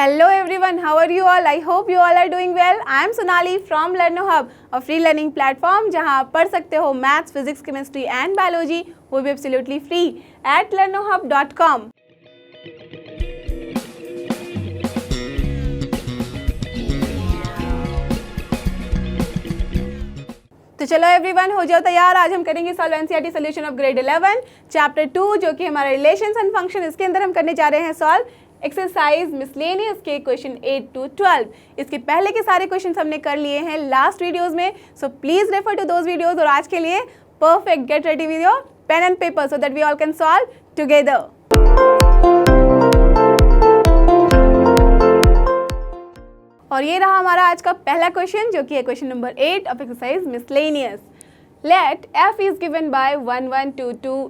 Hello everyone, how are you all? I hope you all are doing well. I am Sonali from LearnoHub, a free learning platform जहां आप पढ़ सकते हो maths, physics, chemistry and biology, वो भी absolutely free at learnohub.com। तो चलो everyone, हो जाओ तैयार। आज हम करेंगे solve NCERT solution of grade 11 chapter 2, जो कि हमारा रिलेशंस एंड फंक्शन। इसके अंदर हम करने जा रहे हैं सॉल्व एक्सरसाइज मिसलेनियस के क्वेश्चन 8 to 12। इसके पहले के सारे क्वेश्चंस हमने कर लिए हैं लास्ट वीडियोस में, so please refer to those videos. और आज के लिए perfect, get ready with your pen and paper so that we all can solve together. और ये रहा हमारा आज का पहला क्वेश्चन, जो कि है question number 8 of exercise miscellaneous. Let f is given by 1 1 2 2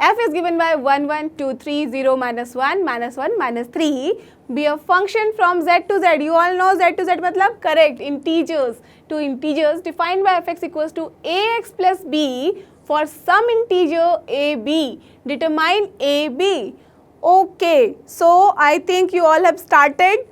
f is given by 1 1 2 3 0 -1 -1 -3 be a function from z to z। You all know z to z मतलब correct integers to integers defined by fx equals to ax plus b for some integer ab। Determine ab। Okay, so I think you all have started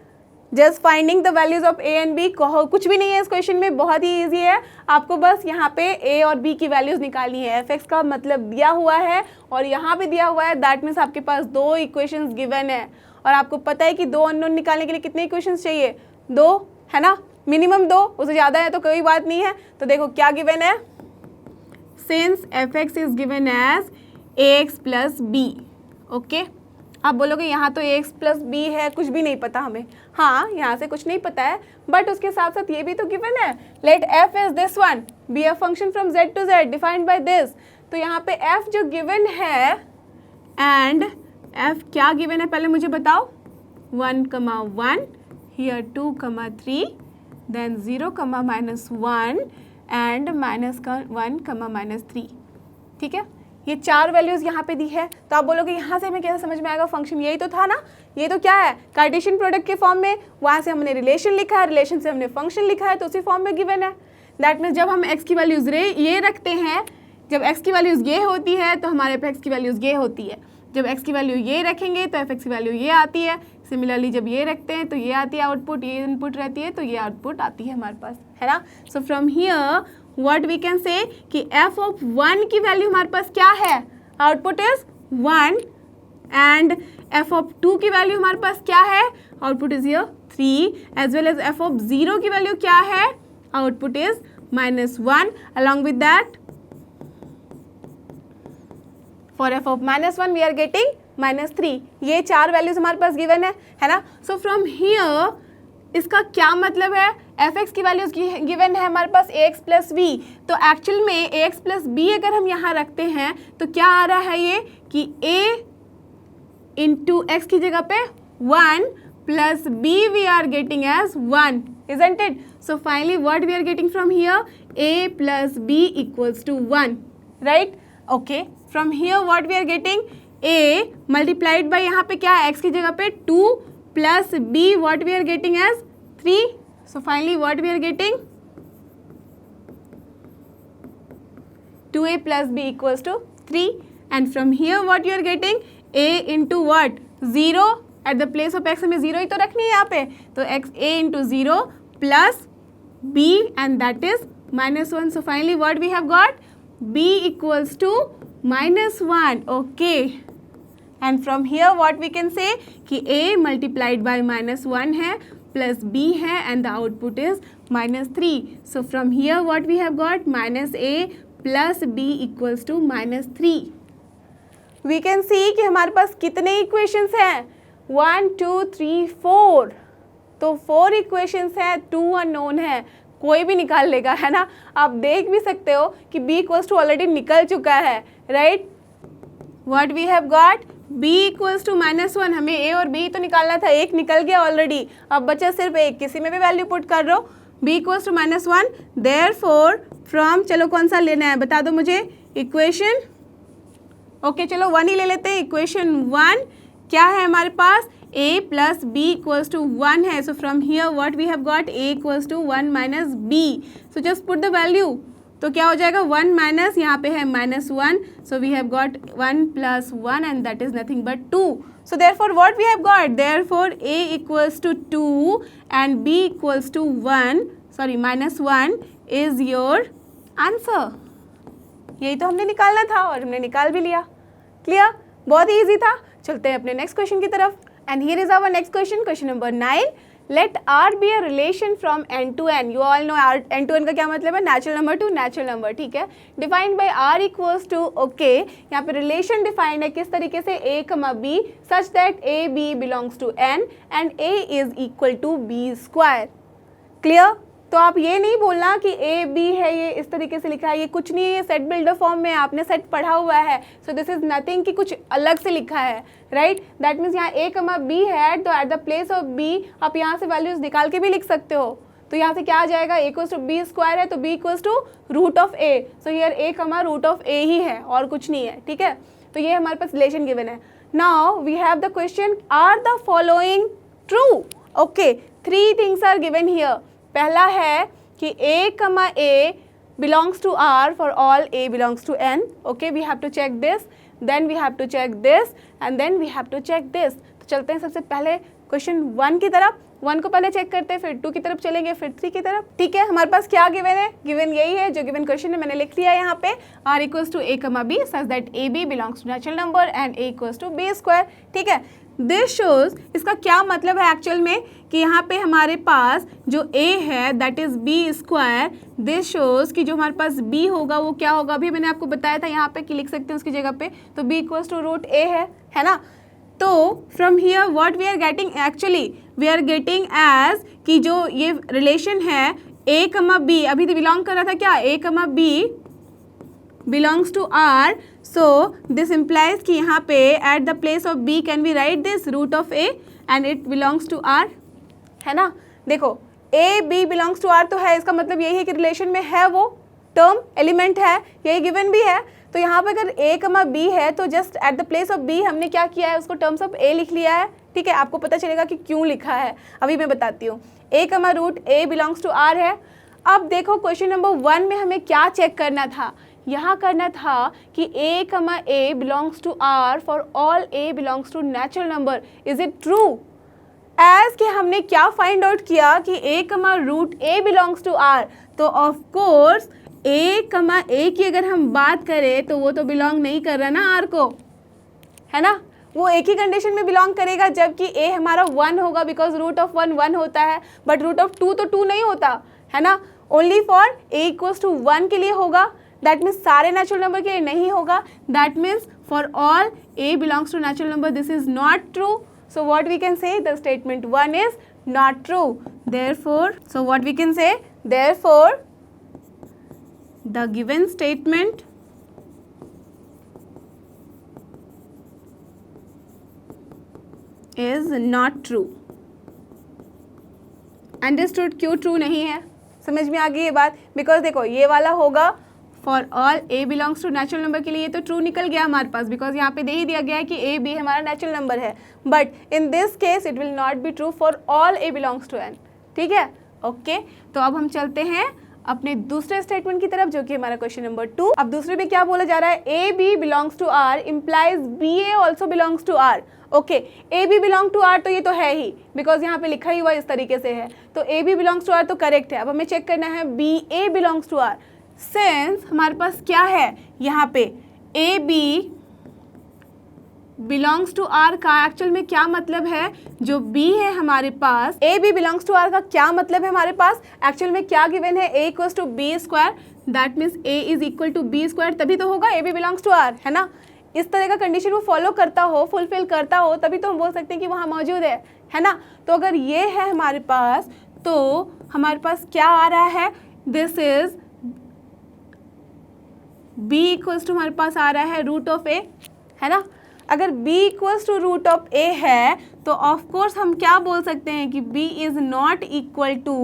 just finding the values of a and b. कुछ भी नहीं है इस question में, बहुत ही easy है। आपको बस यहाँ पे ए और बी की वैल्यूज निकालनी है। एफ एक्स का मतलब दिया हुआ है और यहाँ पे दिया हुआ है, दैट मीन्स आपके पास दो इक्वेशंस गिवन है। और आपको पता है कि दो अननोन निकालने के लिए कितने इक्वेशंस चाहिए? दो, है ना, मिनिमम दो। उससे ज़्यादा है तो कोई बात नहीं है। तो देखो क्या गिवन है, since f x is given as a x plus b. Okay, आप बोलोगे यहाँ तो ए एक्स प्लस बी है, कुछ भी नहीं पता हमें। हाँ, यहाँ से कुछ नहीं पता है, बट उसके साथ साथ ये भी तो गिवन है, let f is this one be a function from Z to Z defined by this. तो यहाँ पे एफ जो गिवन है एंड एफ क्या गिवन है पहले मुझे बताओ। 1, हियर 2, 3, देन 0, -1 एंड -1, -3। ठीक है, ये चार वैल्यूज यहाँ पे दी है। तो आप बोलोगे यहाँ से हमें कैसे समझ में आएगा फंक्शन? यही तो था ना, ये तो क्या है, कार्टेशियन प्रोडक्ट के फॉर्म में। वहाँ से हमने रिलेशन लिखा है, रिलेशन से हमने फंक्शन लिखा है, तो उसी फॉर्म में गिवन है। दैट मीन्स जब हम x की वैल्यूज ये रखते हैं, जब x की वैल्यूज ये होती है तो हमारे पे x की वैल्यूज ये होती है। जब x की वैल्यू ये रखेंगे तो f की वैल्यू ये आती है। सिमिलरली जब ये रखते हैं तो ये आती है आउटपुट, ये इनपुट रहती है तो ये आउटपुट आती है हमारे पास, है ना। So from here what we can say कि f ऑफ 1 की वैल्यू हमारे पास क्या है, output is 1 and f of 2 की वैल्यू हमारे पास क्या है, output is here 3 as well as f of 0 की वैल्यू क्या है, output is -1 along with that for f of -1 we are getting -3। ये चार वैल्यूज हमारे पास गिवन है ना। सो फ्रॉम हियर इसका क्या मतलब है, एफ एक्स की वैल्यूज गिवन है हमारे पास ए एक्स प्लस बी। तो एक्चुअल में ए एक्स प्लस बी अगर हम यहाँ रखते हैं तो क्या आ रहा है ये कि a इंटू एक्स की जगह पे 1 plus b we are getting as 1, isn't it? So finally what we are getting from here, a plus b equals to 1, right? Okay, from here what we are getting, a multiplied by यहाँ पे क्या है, x की जगह पे 2 plus b what we are getting as 3. So finally what we are getting, 2a plus b equals to 3. And from here what you are getting, a into what, 0 at the place of x हमें 0 ही तो रखनी है यहाँ पे, तो x a into 0 plus b and that is -1. So finally what we have got, b equals to -1. Okay, and from here what we can say कि a multiplied by -1 है plus b है and the output is -3. So from here what we have got, -a plus b equals to -3. We can see कि हमारे पास कितने equations हैं, 1 2 3 4। तो 4 equations हैं, 2 unknown है, कोई भी निकाल लेगा, है ना। आप देख भी सकते हो कि b इक्वल्स टू ऑलरेडी निकल चुका है, right. What we have got, b equals to -1, हमें a और b तो निकालना था, एक निकल गया ऑलरेडी, अब बचा सिर्फ एक, किसी में भी वैल्यू पुट कर रहे हो। b equals to -1, therefore from, चलो कौन सा लेना है बता दो मुझे, इक्वेशन। ओके, चलो 1 ही ले लेते हैं। इक्वेशन 1 क्या है हमारे पास, a plus b equals to 1 है। So from here what we have got, a equals to 1 minus b। So just put the value, तो क्या हो जाएगा, 1 माइनस यहाँ पे है -1, so we have got 1 + 1 and that is nothing but 2। So therefore what we have got, therefore a equals to 2 and b equals to 1, sorry -1 is your answer. यही तो हमने निकालना था और हमने निकाल भी लिया. क्लियर? बहुत ही ईजी था. चलते हैं अपने नेक्स्ट क्वेश्चन की तरफ. And here is our next question, question number 9. Let R be a relation from n to n. You all know R, n to n का क्या मतलब है? Natural number to natural number. ठीक है. Defined by R equals to, okay, यहाँ पे relation defined है किस तरीके से a, b such that a, b belongs to n and a is equal to b square. Clear? तो आप ये नहीं बोलना कि ए बी है, ये इस तरीके से लिखा है, ये कुछ नहीं है, ये सेट बिल्डर फॉर्म में आपने सेट पढ़ा हुआ है. सो दिस इज नथिंग कि कुछ अलग से लिखा है, राइट. दैट मीन्स यहाँ ए कमा बी है, तो at the place of b आप यहाँ से वैल्यूज निकाल के भी लिख सकते हो. तो यहाँ से क्या आ जाएगा, A equals to B square है तो B equals to root of A. So here A comma root of ए ही है और कुछ नहीं है. ठीक है, तो ये हमारे पास रिलेशन गिवन है. Now we have the question, are the following true. Okay, 3 things are given here. पहला है कि a comma a belongs to R for all a belongs to n. Okay, we have to check this, then we have to check this and then we have to check this. तो चलते हैं सबसे पहले question 1 की तरफ. 1 को पहले check करते हैं, फिर 2 की तरफ चलेंगे, फिर 3 की तरफ. ठीक है, हमारे पास क्या गिवन है? गिवन यही है जो गिवन क्वेश्चन है, मैंने लिख लिया है यहाँ पे. R इक्वल्स टू a कमा b such that a b belongs to natural number and a equals to b square. ठीक है, दिस शोज, इसका क्या मतलब है एक्चुअल में कि यहाँ पे हमारे पास जो a है that is b square. This shows कि जो हमारे पास b होगा वो क्या होगा, अभी मैंने आपको बताया था यहाँ पे कि लिख सकते हैं उसकी जगह पे. तो b equals to root a है ना. तो from here what we are getting, actually we are getting as कि जो ये रिलेशन है a कमा b, अभी तो बिलोंग कर रहा था क्या, a कमा b belongs to R. So this implies कि यहाँ पे at the place of B can we write this root of A and it belongs to R, है ना. देखो A B belongs to R तो है, इसका मतलब यही है कि रिलेशन में है, वो टर्म एलिमेंट है, यही गिवन भी है. तो यहाँ पे अगर A कमा B है तो just eight the place of B हमने क्या किया है, उसको टर्म्स ऑफ A लिख लिया है. ठीक है, आपको पता चलेगा कि क्यों लिखा है, अभी मैं बताती हूँ. A comma root A belongs to R है. अब देखो क्वेश्चन नंबर 1 में हमें क्या चेक करना था, यहाँ करना था कि a comma a belongs to R for all a belongs to natural number. Is it true? As कि हमने क्या फाइंड आउट किया कि a comma root a belongs to R. तो of course a comma a की अगर हम बात करें तो वो तो बिलोंग नहीं कर रहा ना R को, है ना. वो एक ही कंडीशन में बिलोंग करेगा जबकि a हमारा 1 होगा, बिकॉज रूट ऑफ 1 1 होता है, बट रूट ऑफ 2 तो 2 नहीं होता है ना. Only for a equals to 1 के लिए होगा. दैट मीन्स सारे नेचुरल नंबर के लिए नहीं होगा. That means for all a belongs to natural number this is not true. So what we can say, the statement 1 is not true. Therefore, so what we can say, therefore the given statement is not true. Understood? क्यों true नहीं है, समझ में आ गई ये बात. Because देखो ये वाला होगा for all a belongs to natural number के लिए, ये तो ट्रू निकल गया हमारे पास, बिकॉज यहाँ पे दे ही दिया गया है कि a b हमारा नेचुरल नंबर है. But in this case it will not be true for all a belongs to n. ठीक है, ओके. तो अब हम चलते हैं अपने दूसरे स्टेटमेंट की तरफ, जो कि हमारा क्वेश्चन नंबर 2. अब दूसरे में क्या बोला जा रहा है, a b belongs to R implies b a also belongs to R. Okay, A B belong to R तो ये तो है ही, बिकॉज यहाँ पे लिखा ही हुआ इस तरीके से है. तो A B belongs to R तो करेक्ट है. अब हमें चेक करना है B A belongs to R. Since हमारे पास क्या है यहाँ पे, A B belongs to R का एक्चुअल में क्या मतलब है, जो बी है हमारे पास, A B belongs to R का क्या मतलब है हमारे पास, एक्चुअल में क्या गिवन है, A equals to B square. That means A is equal to B square, तभी तो होगा A B belongs to R, है ना. इस तरह का कंडीशन वो फॉलो करता हो, फुलफिल करता हो, तभी तो हम बोल सकते हैं कि वहाँ मौजूद है ना. तो अगर ये है हमारे पास, तो हमारे पास क्या आ रहा है, this is b equals to हमारे पास आ रहा है रूट ऑफ a, है ना. अगर b equals to root of a है तो ऑफ कोर्स हम क्या बोल सकते हैं कि b is not equal to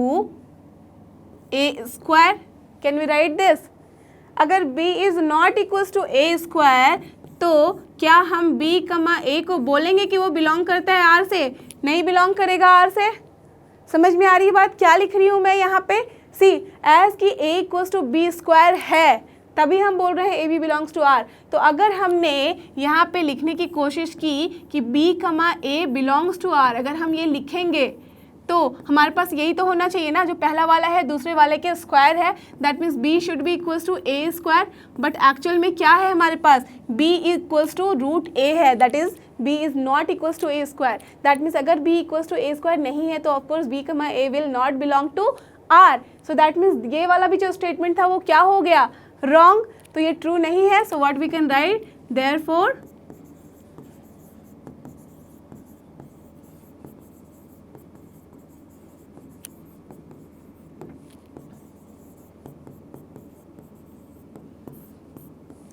a square. Can we write this? अगर b is not equals to a square तो क्या हम b कमा a को बोलेंगे कि वो बिलोंग करता है R से? नहीं बिलोंग करेगा R से. समझ में आ रही है बात क्या लिख रही हूँ मैं यहाँ पे? सी, एज की a equals to B square है, तभी हम बोल रहे हैं A B belongs to R. तो अगर हमने यहाँ पे लिखने की कोशिश की कि बी कमा ए बिलोंग्स टू आर, अगर हम ये लिखेंगे तो हमारे पास यही तो होना चाहिए ना, जो पहला वाला है दूसरे वाले के स्क्वायर है, that means B should be equals to A square. But actual में क्या है हमारे पास, B equals to root A है, that is b is not equals to A square. That means अगर b equals to A square नहीं है तो of course b comma A will not belong to R. So that means ये वाला भी जो statement था वो क्या हो गया, रॉन्ग, तो ये ट्रू नहीं है। So what we can write, therefore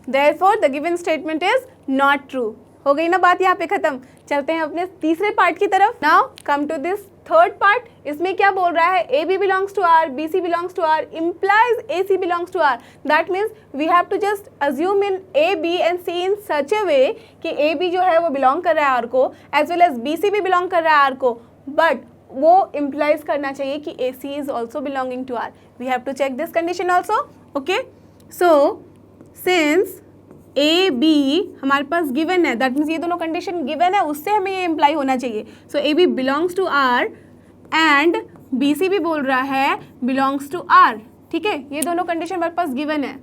Therefore the given statement is not true। हो गई ना बात यहाँ पे खत्म। चलते हैं अपने तीसरे पार्ट की तरफ। Now come to this third part। इसमें क्या बोल रहा है, A B belongs to R, B C belongs to R implies A C belongs to R. That means we have to just assume in A B and C in such a way कि A B जो है वो belong कर रहा है R को, as well as B C भी belong कर रहा है आर को, बट वो इम्प्लाइज करना चाहिए कि A C is also belonging to R. We have to check this condition also. Okay, so since A B हमारे पास गिवन है, दैट मीन्स ये दोनों कंडीशन गिवन है, उससे हमें ये इम्प्लाई होना चाहिए। So A B belongs to R and B C भी बोल रहा है बिलोंग्स टू आर। ठीक है, ये दोनों कंडीशन हमारे पास गिवन है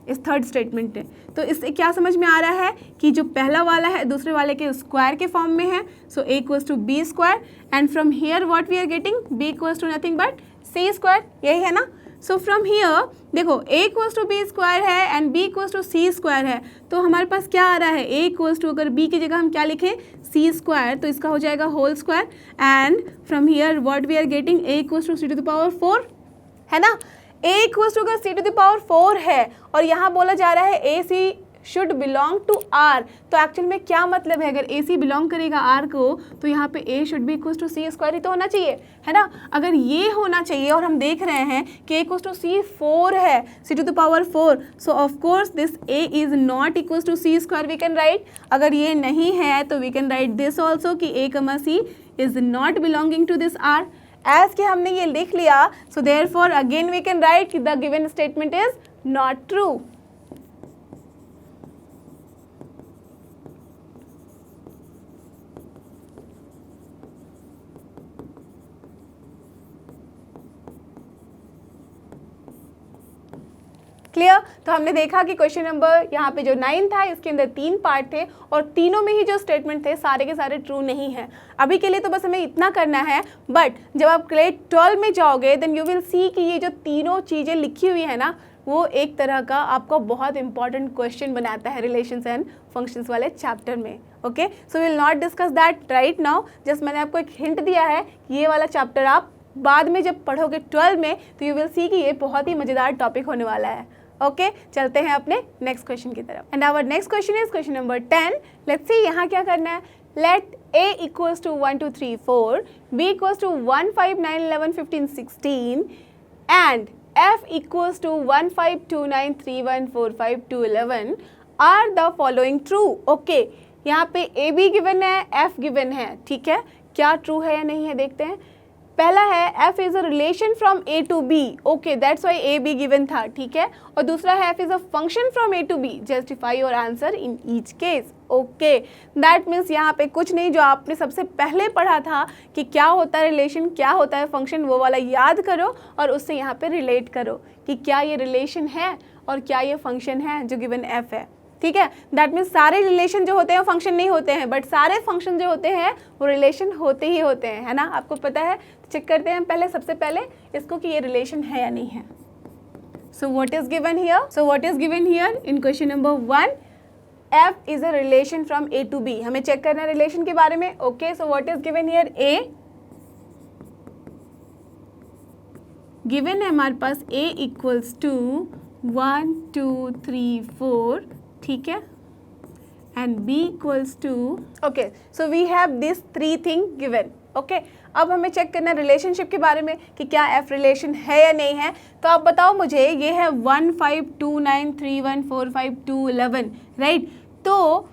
इस थर्ड स्टेटमेंट में। तो इससे क्या समझ में आ रहा है कि जो पहला वाला है दूसरे वाले के स्क्वायर के फॉर्म में है। So A equals to B square and from here what we are getting, B equals to nothing but C square, यही है ना। सो फ्रॉम हियर देखो a equals to B square है and b equals to C square है, तो हमारे पास क्या आ रहा है, a इक्वल्स टू, अगर b की जगह हम क्या लिखें, c स्क्वायर, तो इसका हो जाएगा whole square and from here what we are getting a equals to C to the power 4, है ना। a इक्वल्स टू अगर सी टू द पावर 4 है और यहाँ बोला जा रहा है ए सी शुड बिलोंग टू आर, तो एक्चुअल में क्या मतलब है, अगर ए सी बिलोंग करेगा आर को तो यहाँ पे A should be equals to C square ही तो होना चाहिए, है ना। अगर ये होना चाहिए और हम देख रहे हैं कि ए इक्वल्स टू सी 4 है, C to the power 4, so of course this A is not equals to C square we can write. अगर ये नहीं है तो we can write this also कि A comma C is not belonging to this R. As कि हमने ये लिख लिया, so therefore again we can write कि the given statement is not true. Clear. तो हमने देखा कि क्वेश्चन नंबर यहाँ पे जो 9 था इसके अंदर 3 पार्ट थे और तीनों में ही जो स्टेटमेंट थे सारे के सारे ट्रू नहीं हैं। अभी के लिए तो बस हमें इतना करना है, बट जब आप ग्रेड 12 में जाओगे देन यू विल सी कि ये जो तीनों चीज़ें लिखी हुई है ना, वो एक तरह का आपको बहुत इंपॉर्टेंट क्वेश्चन बनाता है रिलेशंस एंड फंक्शंस वाले चैप्टर में। Okay, so will not discuss that right now, just मैंने आपको एक हिंट दिया है कि ये वाला चैप्टर आप बाद में जब पढ़ोगे 12 में तो यू विल सी कि ये बहुत ही मज़ेदार टॉपिक होने वाला है। ओके, चलते हैं अपने नेक्स्ट क्वेश्चन की तरफ। And our next question is question number 10। Let's see यहाँ क्या करना है। Let a equals to 1 2 3 4, b equals to 1 5 9 11 15 16 and f equals to 1 5 2 9 3 1 4 5 2 11 are the following true. Okay, यहाँ पे a b गिवन है, f गिवन है, ठीक है, क्या ट्रू है या नहीं है देखते हैं। पहला है f is a relation from a to b, okay that's why a b given था, ठीक है। और दूसरा है f is a function from a to b, justify your answer in each case. Okay, that means यहाँ पे कुछ नहीं, जो आपने सबसे पहले पढ़ा था कि क्या होता है रिलेशन, क्या होता है फंक्शन, वो वाला याद करो और उससे यहाँ पे रिलेट करो कि क्या ये रिलेशन है और क्या ये फंक्शन है जो गिवन f है, ठीक है। दैट मीन्स सारे रिलेशन जो होते हैं फंक्शन नहीं होते हैं, बट सारे फंक्शन जो होते हैं वो रिलेशन होते ही होते हैं, है ना, आपको पता है। चेक करते हैं पहले, सबसे पहले इसको कि ये रिलेशन है या नहीं है। So what is given here, so what is given here in question number 1, f is a relation from a to b। हमें चेक करना है रिलेशन के बारे में। Okay, so what is given here, a given है हमारे पास a equals to 1 2 3 4, ठीक है, and b equals to, okay, so we have this 3 thing given. Okay, अब हमें चेक करना है रिलेशनशिप के बारे में कि क्या f रिलेशन है या नहीं है। तो आप बताओ मुझे, ये है 1 5 2 9 3 1 4 5 2 11, राइट। तो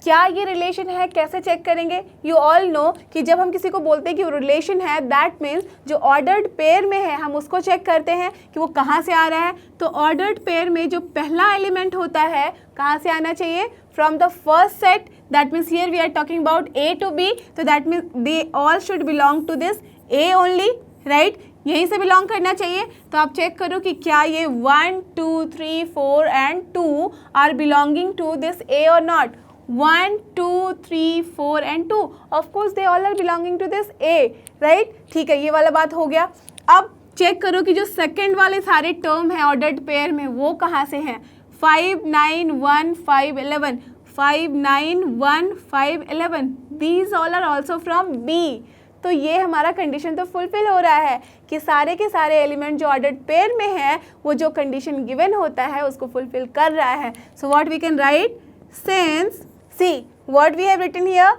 क्या ये रिलेशन है, कैसे चेक करेंगे? यू ऑल नो कि जब हम किसी को बोलते हैं कि वो रिलेशन है, दैट मीन्स जो ऑर्डर्ड पेयर में है हम उसको चेक करते हैं कि वो कहाँ से आ रहा है। तो ऑर्डर्ड पेयर में जो पहला एलिमेंट होता है कहाँ से आना चाहिए? From the first set, that means here we are talking about A to B, तो that means they all should belong to this A only, right? यहीं से बिलोंग करना चाहिए। तो आप चेक करो कि क्या ये 1 2 3 4 and 2 are belonging to this A or not? 1 2 3 4 and 2, of course they all are belonging to this A, right? ठीक है, ये वाला बात हो गया। अब चेक करो कि जो सेकंड वाले सारे टर्म हैं ऑर्डर्ड पेयर में वो कहाँ से हैं? 5 9 1 5 11, 5 9 1 5 11, these all are also from B. तो ये हमारा कंडीशन तो फुलफिल हो रहा है कि सारे के सारे एलिमेंट जो ऑर्डर्ड पेयर में है वो जो कंडीशन गिवन होता है उसको फुलफिल कर रहा है। So what we can write? Since, see what we have written here,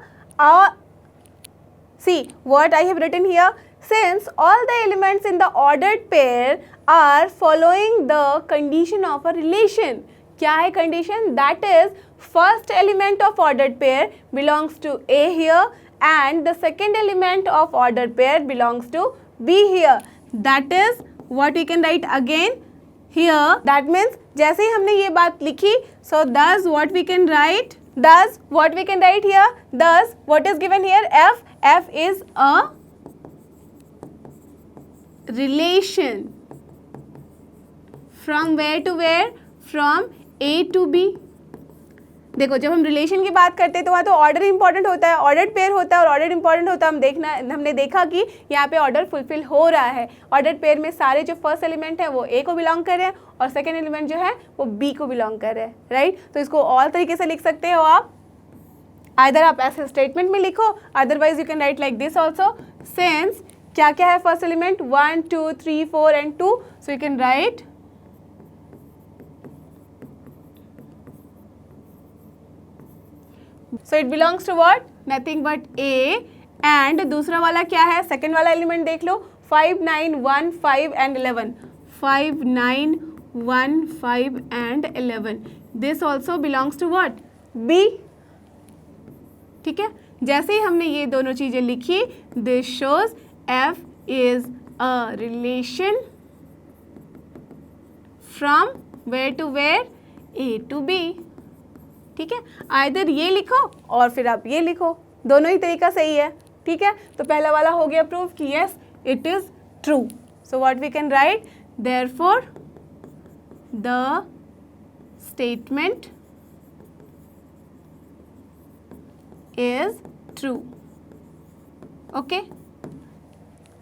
see what I have written here, since all the elements in the ordered pair are following the condition of a relation. क्या है condition? That is first element of ordered pair belongs to A here and the second element of ordered pair belongs to B here. That is what we can write again here. That means जैसे ही हमने ये बात लिखी, so thus what we can write? Thus, what we can write here? Thus, what is given here? F. F is a relation. From where to where? From A to B. देखो, जब हम relation की बात करते हैं तो वहाँ तो ऑर्डर इंपॉर्टेंट होता है, ऑर्डर्ड पेयर होता है और ऑर्डर इंपॉर्टेंट होता है। हमने देखा कि यहाँ पे ऑर्डर फुलफिल हो रहा है। ऑर्डर्ड पेयर में सारे जो फर्स्ट एलिमेंट है वो ए को बिलोंग कर रहे हैं और सेकेंड एलिमेंट जो है वो बी को बिलोंग कर रहे हैं, राइट? तो इसको ऑल तरीके से लिख सकते हो आप। आइदर आप ऐसे स्टेटमेंट में लिखो, otherwise you can write like this also. Since क्या क्या है first element? 1 2 3 4 and 2, so you can write so it belongs to what? Nothing but A, and दूसरा वाला क्या है? सेकेंड वाला एलिमेंट देख लो, 5 9 1 5 and 11, 5 9 1 5 and 11, this also belongs to what? B। ठीक है, जैसे ही हमने ये दोनों चीजें लिखी, this shows F is a relation from where to where? A to B। ठीक है, आइदर ये लिखो और फिर आप ये लिखो, दोनों ही तरीका सही है। ठीक है, तो पहला वाला हो गया प्रूफ कि yes it is true. So what we can write? Therefore the statement is true. Okay,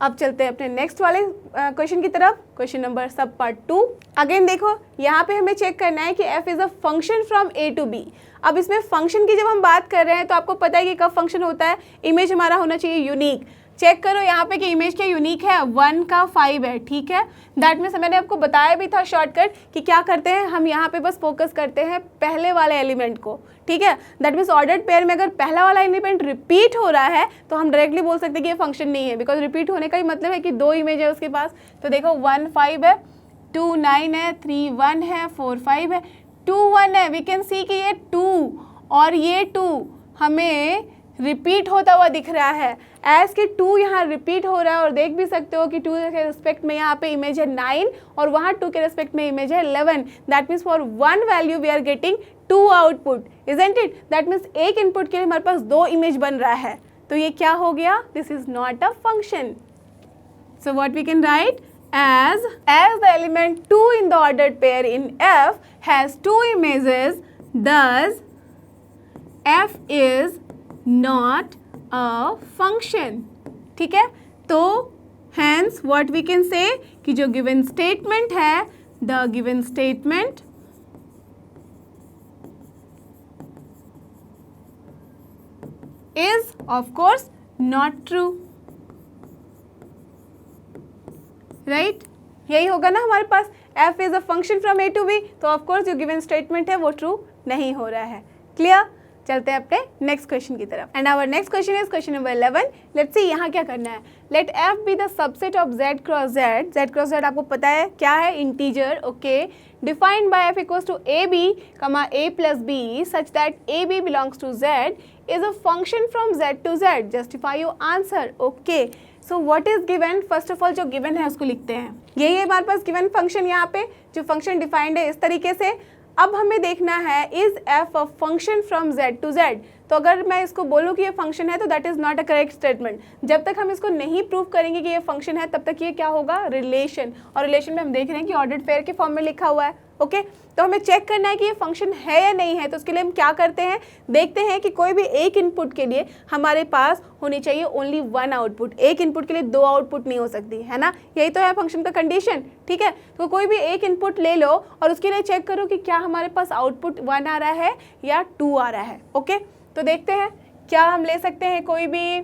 अब चलते हैं अपने नेक्स्ट वाले क्वेश्चन की तरफ। Question number sub part 2। Again देखो, यहाँ पे हमें चेक करना है कि f is a function from a to b। अब इसमें फंक्शन की जब हम बात कर रहे हैं तो आपको पता है कि कब फंक्शन होता है? इमेज हमारा होना चाहिए यूनिक। चेक करो यहाँ पे कि इमेज क्या यूनिक है? 1 का 5 है। ठीक है, दैट मीन्स मैंने आपको बताया भी था शॉर्टकट कि क्या करते हैं हम यहाँ पे बस फोकस करते हैं पहले वाले एलिमेंट को। ठीक है, दैट मीन्स ऑर्डर्ड पेयर में अगर पहला वाला एलिमेंट रिपीट हो रहा है तो हम डायरेक्टली बोल सकते हैं कि ये फंक्शन नहीं है, बिकॉज रिपीट होने का ही मतलब है कि 2 इमेज है उसके पास। तो देखो 1 5 है, 2 9 है, 3 1 है, 4 5 है, 2 1 है। वी कैन सी कि ये 2 और ये 2 हमें रिपीट होता हुआ दिख रहा है। एज कि 2 यहाँ रिपीट हो रहा है और देख भी सकते हो कि 2 के रिस्पेक्ट में यहाँ पे इमेज है 9 और वहाँ 2 के रिस्पेक्ट में इमेज है 11। That means for 1 value we are getting 2 output, isn't it? That means एक इनपुट के लिए हमारे पास 2 इमेज बन रहा है। तो ये क्या हो गया? This is not a function. So what we can write? as the element 2 in the ordered pair in F has 2 images, thus F is not a function। ठीक है, तो hence what we can say कि जो given statement है, the given statement is of course not true, right? यही होगा ना हमारे पास, f is a function from a to b, तो ऑफ कोर्स जो गिवन स्टेटमेंट है वो ट्रू नहीं हो रहा है। क्लियर? चलते हैं अपने नेक्स्ट क्वेश्चन की तरफ। And our next question is question number 11। Let's see यहाँ क्या करना है। Let f be the subset of z cross z। z cross z आपको पता है क्या है? Integer. Okay, defined by f equals to A B comma a plus B such that A B belongs to z is a function from z to z, justify your answer. Okay, so what is given, first of all जो given है उसको लिखते हैं। यही है हमारे पास given function, यहाँ पे जो फंक्शन डिफाइंड है इस तरीके से। अब हमें देखना है is f a function from z to z। तो अगर मैं इसको बोलूँ कि ये फंक्शन है तो that is not a correct statement. जब तक हम इसको नहीं प्रूव करेंगे कि ये फंक्शन है तब तक ये क्या होगा, रिलेशन। और रिलेशन में हम देख रहे हैं कि ऑर्डर्ड पेयर के फॉर्म में लिखा हुआ है। ओके, तो हमें चेक करना है कि ये फंक्शन है या नहीं है। तो उसके लिए हम क्या करते हैं, देखते हैं कि कोई भी एक इनपुट के लिए हमारे पास होनी चाहिए ओनली वन आउटपुट। एक इनपुट के लिए दो आउटपुट नहीं हो सकती है ना, यही तो है फंक्शन का कंडीशन। ठीक है, तो कोई भी एक इनपुट ले लो और उसके लिए चेक करो कि क्या हमारे पास आउटपुट 1 आ रहा है या 2 आ रहा है। ओके, तो देखते हैं क्या हम ले सकते हैं कोई भी।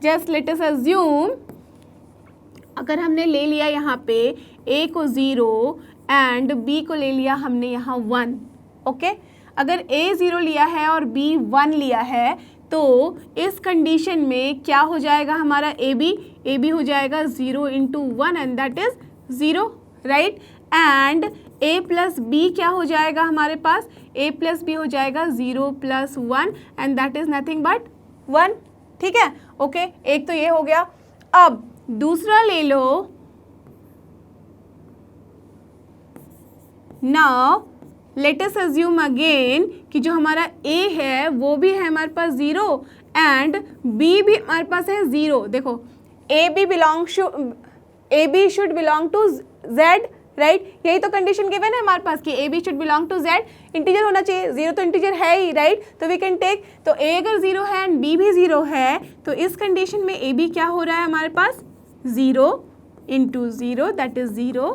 जस्ट लेट अस अज्यूम, अगर हमने ले लिया यहाँ पे a को 0 एंड b को ले लिया हमने यहाँ 1। ओके, अगर a 0 लिया है और b 1 लिया है तो इस कंडीशन में क्या हो जाएगा हमारा a b हो जाएगा 0 into 1 and that is 0, right. And a plus b क्या हो जाएगा हमारे पास, a प्लस b हो जाएगा 0 plus 1 and that is nothing but 1। ठीक है, ओके, एक तो ये हो गया। अब दूसरा ले लो, now let us assume again कि जो हमारा a है वो भी है हमारे पास 0 एंड b भी हमारे पास है 0। देखो a b should belong to z, right. यही तो कंडीशन गिवन है हमारे पास कि a b should belong to z, integer होना चाहिए, 0 तो इंटीजर है ही, राइट। तो वी कैन टेक, तो a अगर 0 है एंड b भी 0 है तो इस कंडीशन में a b क्या हो रहा है हमारे पास 0 into 0 that is 0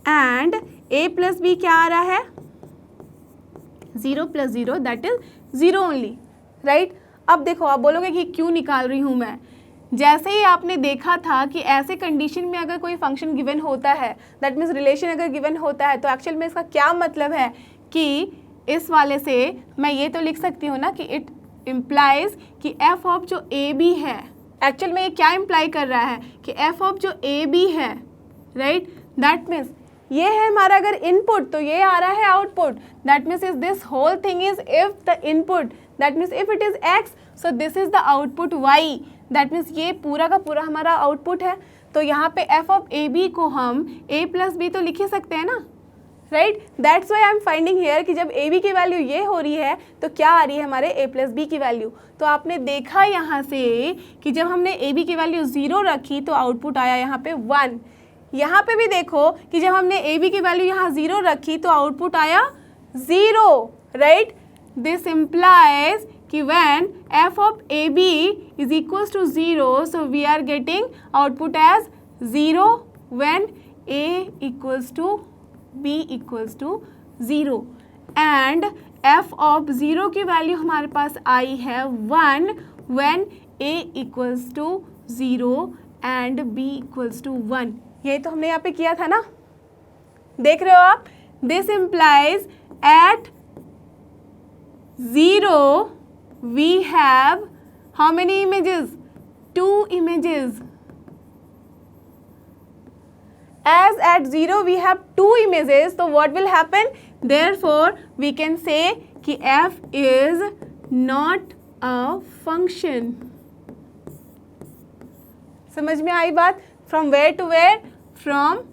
and a plus b क्या आ रहा है 0 plus 0 that is 0 only, right. अब देखो, आप बोलोगे कि क्यों निकाल रही हूँ मैं, जैसे ही आपने देखा था कि ऐसे कंडीशन में अगर कोई फंक्शन गिवन होता है, दैट मीन्स रिलेशन अगर गिवन होता है, तो एक्चुअल में इसका क्या मतलब है कि इस वाले से मैं ये तो लिख सकती हूँ ना कि इट इम्प्लाइज कि एफ ऑफ जो ए बी है, एक्चुअल में ये क्या इम्प्लाई कर रहा है कि एफ ऑफ जो ए बी है, राइट, दैट मीन्स ये है हमारा अगर इनपुट तो ये आ रहा है output. That means is this whole thing is if the input, that means if it is x so this is the output y, दैट मीन्स ये पूरा का पूरा हमारा आउटपुट है। तो यहाँ पे f ऑफ ए बी को हम a प्लस बी तो लिख ही सकते हैं ना, right. That's why I am finding here कि जब ए बी की वैल्यू ये हो रही है तो क्या आ रही है हमारे a प्लस बी की वैल्यू। तो आपने देखा यहाँ से कि जब हमने ए बी की वैल्यू 0 रखी तो आउटपुट आया यहाँ पे 1। यहाँ पे भी देखो कि जब हमने ए बी की वैल्यू यहाँ 0 रखी तो आउटपुट आया 0, राइट। दिस इम्प्लाइज कि when f of ab is equals to 0 so we are getting output as 0 when a equals to b equals to 0 and f of 0 की वैल्यू हमारे पास आई है 1 when a equals to 0 and b equals to 1। यही तो हमने यहाँ पे किया था ना, देख रहे हो आप। This implies at 0 we have how many images, 2 images, as at 0 we have 2 images, so what will happen, therefore we can say कि f is not a function। समझ में आई बात, from where to where, from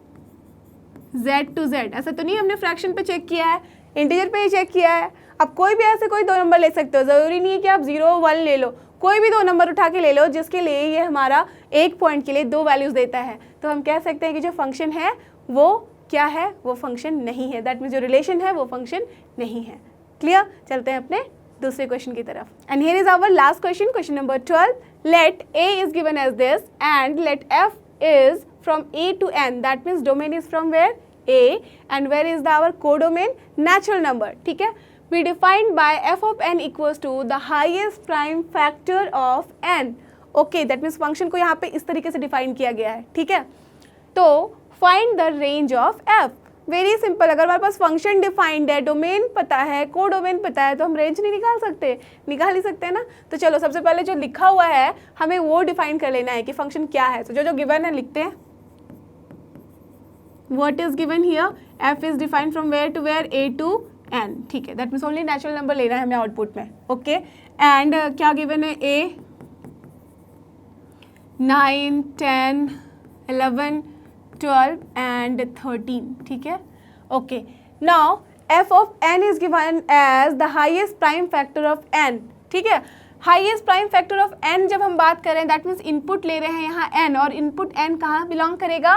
z to z। ऐसा तो नहीं हमने fraction पे check किया है, इंटीजर पे ही चेक किया है। अब कोई भी ऐसे कोई दो नंबर ले सकते हो, ज़रूरी नहीं है कि आप 0 1 ले लो, कोई भी दो नंबर उठा के ले लो जिसके लिए ये हमारा एक पॉइंट के लिए 2 वैल्यूज़ देता है। तो हम कह सकते हैं कि जो फंक्शन है वो क्या है, वो फंक्शन नहीं है। दैट मीन्स जो रिलेशन है वो फंक्शन नहीं है। क्लियर, चलते हैं अपने दूसरे क्वेश्चन की तरफ। And here is our last question, question number 12। Let a is given as this and let f is from a to n, that means domain is from where a and where is the our codomain, natural number। ठीक है, we defined by f of n equals to the highest prime factor of n। okay, that means function को यहाँ पे इस तरीके से define किया गया है। ठीक है, तो find the range of f। Very simple, अगर हमारे पास फंक्शन डिफाइंड है, डोमेन पता है, कोडोमेन पता है, तो हम रेंज नहीं निकाल सकते, निकाल ही सकते हैं ना। तो चलो सबसे पहले जो लिखा हुआ है हमें वो डिफाइन कर लेना है कि फंक्शन क्या है। तो जो गिवन है लिखते हैं। What is given here? f is defined from where to where, a to n, ठीक है, that means only natural number लेना है हमें आउटपुट में, ओके। एंड क्या गिवन है, a 9, 10, 11, 12 एंड 13, ठीक है, okay. Now f of n is given as the highest prime factor of n, ठीक है। Highest prime factor of n जब हम बात करें दैट मीन्स इनपुट ले रहे हैं यहाँ n, और इनपुट n कहाँ बिलोंग करेगा,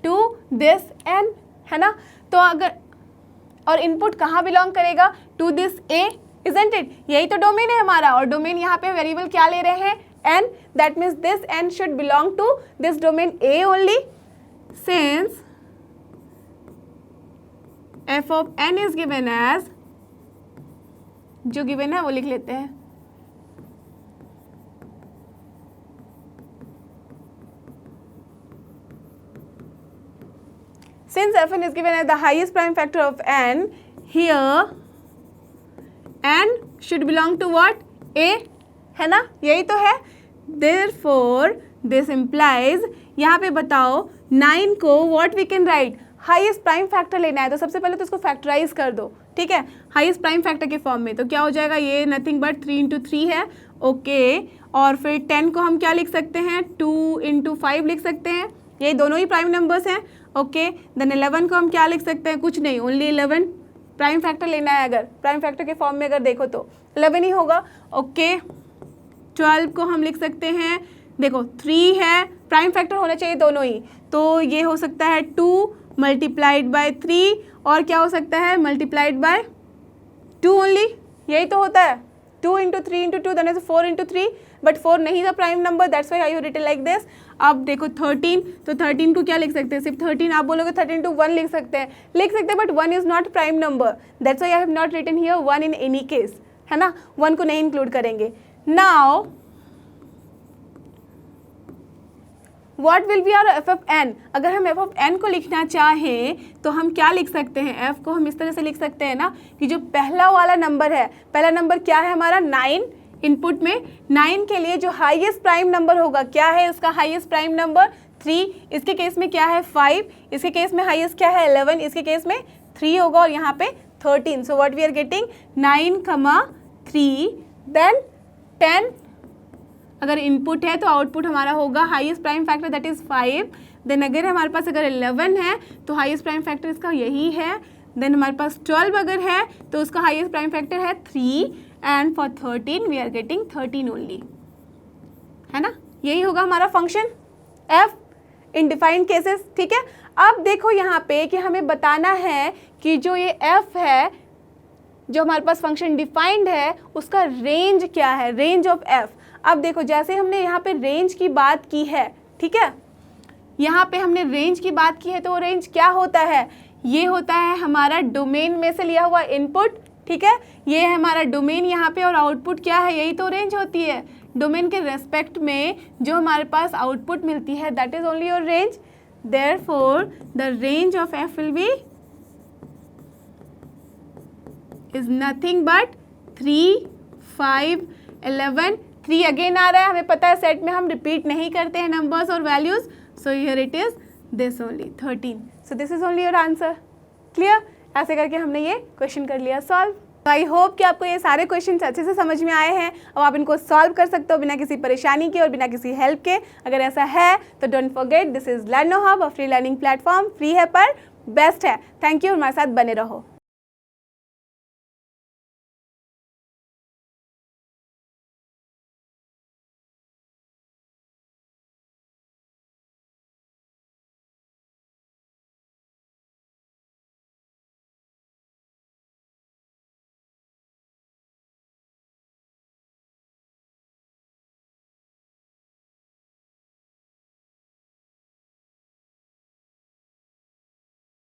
टू दिस n, है ना। तो अगर, और इनपुट कहाँ बिलोंग करेगा, to this a, isn't it, यही तो डोमेन है हमारा, और डोमेन यहाँ पे वेरिएबल क्या ले रहे हैं, n, that means this n should belong to this domain a only, since f of n is given as, जो गिवन है वो लिख लेते हैं, since fn is given as the highest prime factor of n, here n should belong to what, a, है ना, यही तो है। therefore this implies, यहाँ पे बताओ 9 को what we can write, highest prime factor लेना है, तो सबसे पहले तो इसको फैक्टराइज कर दो, ठीक है, हाईएस्ट प्राइम फैक्टर के फॉर्म में, तो क्या हो जाएगा, ये नथिंग बट 3 इंटू 3 है, ओके। और फिर 10 को हम क्या लिख सकते हैं, 2 इंटू 5 लिख सकते हैं, ये दोनों ही प्राइम नंबर्स हैं, ओके। देन 11 को हम क्या लिख सकते हैं, कुछ नहीं, ओनली 11, प्राइम फैक्टर लेना है, अगर प्राइम फैक्टर के फॉर्म में अगर देखो तो 11 ही होगा, ओके। 12 को हम लिख सकते हैं, देखो 3 है, प्राइम फैक्टर होना चाहिए दोनों ही, तो ये हो सकता है 2 मल्टीप्लाइड बाय 3, और क्या हो सकता है, मल्टीप्लाइड बाय 2 ओनली, यही तो होता है, 2 into 3 into 2 that is 4 into 3, but 4 नहीं था prime number, that's why I have written like this. अब देखो 13, तो 13 को क्या लिख सकते हैं, सिर्फ 13, आप बोलोगे 13 टू 1 लिख सकते हैं, but 1 is not prime number, that's why I have not written here 1 in any case, है ना, 1 को नहीं इंक्लूड करेंगे। Now what will be our F of N, अगर हम एफ ऑफ एन को लिखना चाहें तो हम क्या लिख सकते हैं, एफ को हम इस तरह से लिख सकते हैं ना, कि जो पहला वाला नंबर है, पहला नंबर क्या है हमारा 9, इनपुट में 9 के लिए जो हाईएस्ट प्राइम नंबर होगा, क्या है उसका हाईएस्ट प्राइम नंबर 3, इसके केस में क्या है 5, इसके केस में हाईएस्ट क्या है 11, इसके केस में 3 होगा, और यहाँ पे 13, so what we are getting 9, 3, then 10, अगर इनपुट है तो आउटपुट हमारा होगा highest prime factor that is 5, then अगर हमारे पास अगर 11 है तो हाईएस्ट प्राइम फैक्टर इसका यही है, देन हमारे पास 12 अगर है तो उसका हाईएस्ट प्राइम फैक्टर है 3, and for 13 we are getting 13 only, है ना, यही होगा हमारा function f in defined cases, ठीक है। अब देखो यहाँ पे कि हमें बताना है कि जो ये f है, जो हमारे पास फंक्शन डिफाइंड है, उसका रेंज क्या है, रेंज ऑफ f। अब देखो जैसे हमने यहाँ पे रेंज की बात की है, ठीक है, यहाँ पे हमने रेंज की बात की है, तो वो रेंज क्या होता है, ये होता है हमारा डोमेन में से लिया हुआ इनपुट, ठीक है, ये है हमारा डोमेन यहाँ पे, और आउटपुट क्या है, यही तो रेंज होती है, डोमेन के रेस्पेक्ट में जो हमारे पास आउटपुट मिलती है that is only your range, therefore the range of F will be is nothing but 3, 5, 11, 3 again आ रहा है, हमें पता है सेट में हम रिपीट नहीं करते हैं नंबर्स और values, so here it is this only 13, so this is only your answer, clear. ऐसे करके हमने ये क्वेश्चन कर लिया सॉल्व। आई होप कि आपको ये सारे क्वेश्चन अच्छे से समझ में आए हैं, अब आप इनको सॉल्व कर सकते हो बिना किसी परेशानी के और बिना किसी हेल्प के। अगर ऐसा है तो don't forget, this is लर्नो hub, a free learning platform, free है पर बेस्ट है। थैंक यू, हमारे साथ बने रहो।